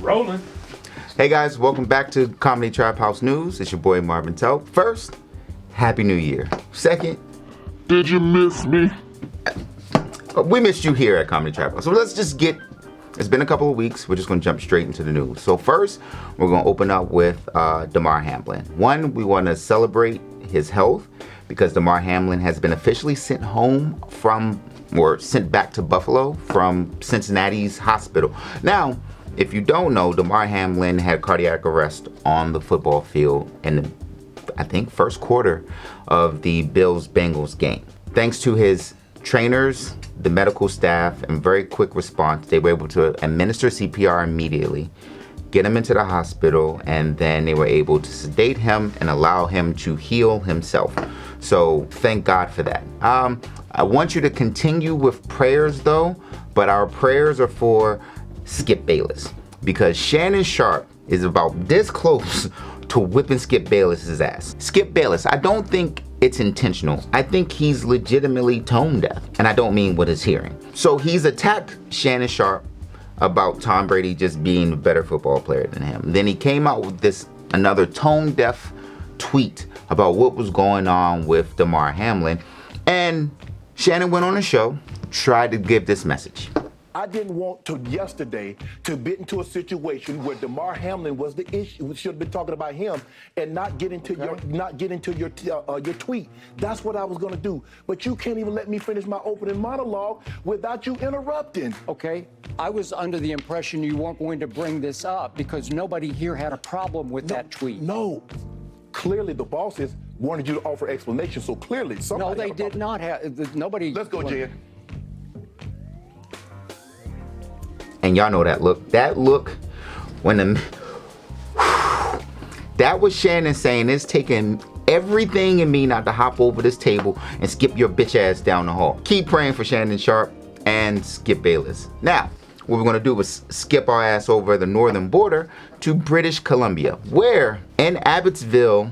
Rolling. Hey guys, welcome back to Comedy Trap House News. It's your boy Marvin Telp. First, Happy New Year. Second, did you miss me? We missed you here at Comedy Trap House. So let's just it's been a couple of weeks. We're just going to jump straight into the news. So first, we're going to open up with Damar Hamlin. One, we want to celebrate his health because Damar Hamlin has been officially sent back to Buffalo from Cincinnati's hospital. Now, if you don't know, Damar Hamlin had cardiac arrest on the football field in the, I think, first quarter of the Bills-Bengals game. Thanks to his trainers, the medical staff, and very quick response, they were able to administer CPR immediately, get him into the hospital, and then they were able to sedate him and allow him to heal himself. So thank God for that. I want you to continue with prayers though, but our prayers are for Skip Bayless, because Shannon Sharpe is about this close to whipping Skip Bayless's ass. Skip Bayless, I don't think it's intentional. I think he's legitimately tone deaf, and I don't mean with his hearing. So he's attacked Shannon Sharpe about Tom Brady just being a better football player than him. Then he came out with another tone deaf tweet about what was going on with Damar Hamlin, and Shannon went on a show, tried to give this message. I didn't want to yesterday to get into a situation where Damar Hamlin was the issue. We should have been talking about him and not get into your tweet. That's what I was gonna do. But you can't even let me finish my opening monologue without you interrupting. Okay, I was under the impression you weren't going to bring this up because nobody here had a problem with that tweet. No, clearly the bosses wanted you to offer explanation. So clearly somebody. No, they did not have. Nobody. Let's go, Jen. And y'all know that look. That look when that was Shannon saying, it's taking everything in me not to hop over this table and skip your bitch ass down the hall. Keep praying for Shannon Sharpe and Skip Bayless. Now, what we're gonna do is skip our ass over the northern border to British Columbia, where in Abbotsville,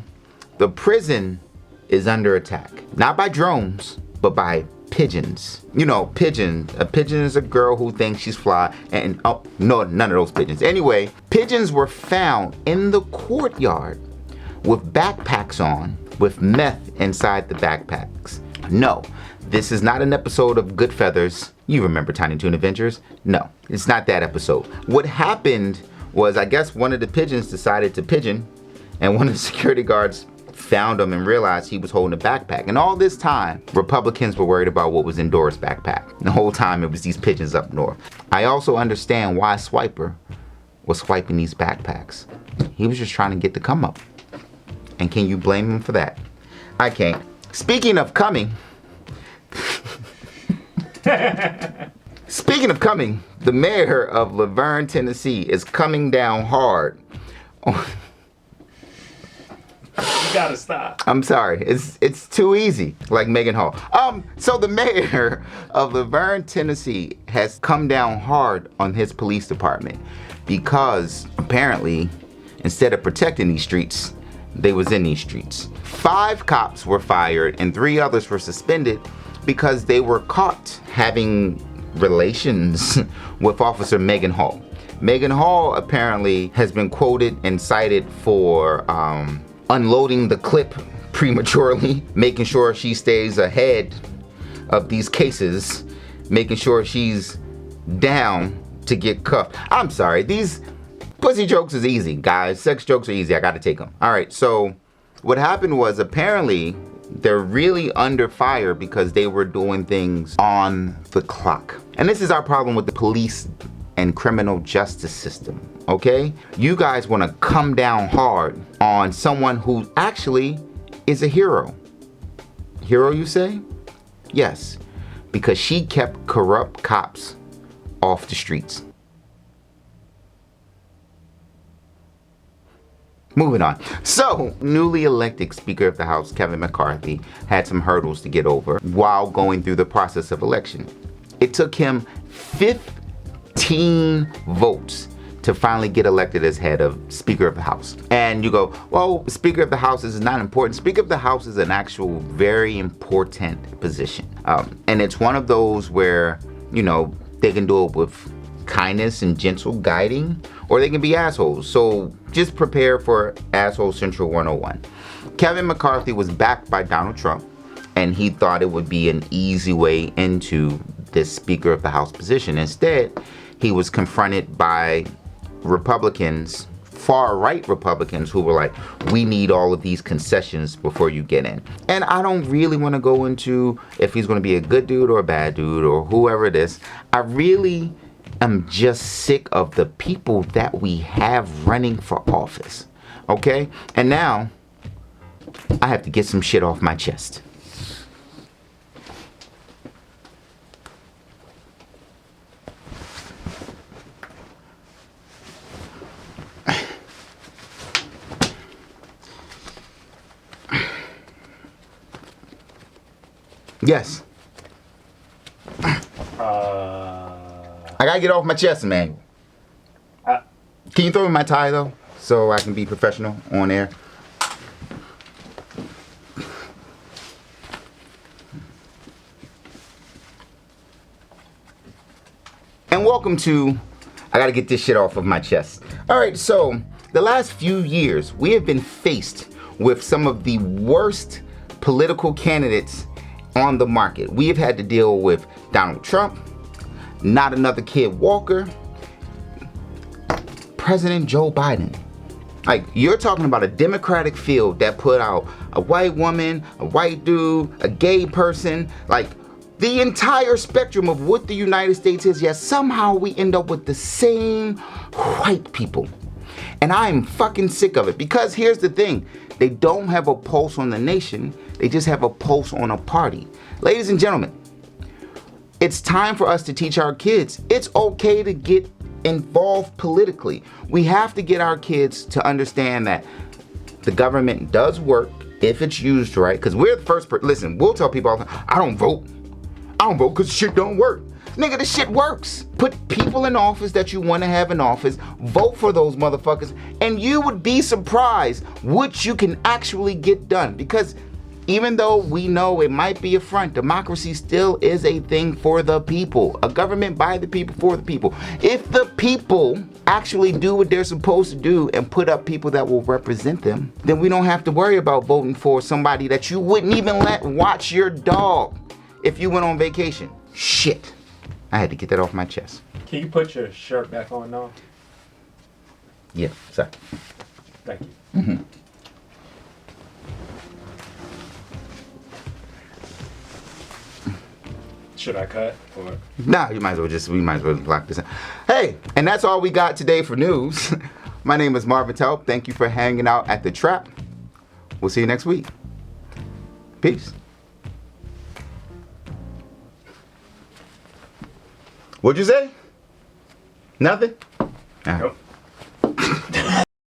the prison is under attack. Not by drones, but by pigeons. You know, pigeon. A pigeon is a girl who thinks she's fly, and oh no, none of those pigeons. Anyway, pigeons were found in the courtyard with backpacks on, with meth inside the backpacks. No, this is not an episode of Good Feathers. You remember Tiny Toon Adventures? No, it's not that episode. What happened was, I guess one of the pigeons decided to pigeon, and one of the security guards found him and realized he was holding a backpack. And all this time, Republicans were worried about what was in Dora's backpack. The whole time it was these pigeons up north. I also understand why Swiper was swiping these backpacks. He was just trying to get the come up. And can you blame him for that? I can't. Speaking of coming, the mayor of Laverne, Tennessee is coming down hard on... You gotta stop. I'm sorry. It's too easy, like Megan Hall. So the mayor of Laverne, Tennessee has come down hard on his police department because apparently instead of protecting these streets, they was in these streets. 5 cops were fired and 3 others were suspended because they were caught having relations with Officer Megan Hall. Megan Hall apparently has been quoted and cited for unloading the clip prematurely, making sure she stays ahead of these cases, making sure she's down to get cuffed. I'm sorry, these pussy jokes is easy, guys. Sex jokes are easy, I gotta take them. All right, so what happened was apparently they're really under fire because they were doing things on the clock. And this is our problem with the police and criminal justice system, okay? You guys wanna come down hard on someone who actually is a hero. Hero, you say? Yes, because she kept corrupt cops off the streets. Moving on. So, newly elected Speaker of the House, Kevin McCarthy, had some hurdles to get over while going through the process of election. It took him 15 votes to finally get elected as head of Speaker of the House. And you go, well, Speaker of the House is not important. Speaker of the House is an actual very important position. And it's one of those where, you know, they can do it with kindness and gentle guiding, or they can be assholes. So just prepare for Asshole Central 101. Kevin McCarthy was backed by Donald Trump, and he thought it would be an easy way into this Speaker of the House position. Instead, he was confronted by Republicans, far-right Republicans, who were like, we need all of these concessions before you get in. And I don't really want to go into if he's going to be a good dude or a bad dude or whoever it is. I really am just sick of the people that we have running for office. Okay? And now, I have to get some shit off my chest. Yes. I gotta get off my chest, man. Can you throw me my tie, though? So I can be professional on air? And welcome to I gotta get this shit off of my chest. Alright, so the last few years, we have been faced with some of the worst political candidates on the market. We have had to deal with Donald Trump, Not Another Kid Walker, President Joe Biden. Like, you're talking about a Democratic field that put out a white woman, a white dude, a gay person, like the entire spectrum of what the United States is, yet somehow we end up with the same white people. And I'm fucking sick of it, because here's the thing. They don't have a pulse on the nation. They just have a pulse on a party. Ladies and gentlemen, it's time for us to teach our kids it's okay to get involved politically. We have to get our kids to understand that the government does work if it's used right. Because we're the first person. Listen, we'll tell people all the time, I don't vote because shit don't work. Nigga, this shit works. Put people in office that you want to have in office. Vote for those motherfuckers. And you would be surprised what you can actually get done. Because even though we know it might be a front, democracy still is a thing for the people. A government by the people, for the people. If the people actually do what they're supposed to do and put up people that will represent them, then we don't have to worry about voting for somebody that you wouldn't even let watch your dog if you went on vacation. Shit. I had to get that off my chest. Can you put your shirt back on now? Yeah, sorry. Thank you. Mm-hmm. Should I cut or? Nah, we might as well lock this in. Hey, and that's all we got today for news. My name is Marvin Telp. Thank you for hanging out at the Trap. We'll see you next week. Peace. What'd you say? Nothing? All right. Nope.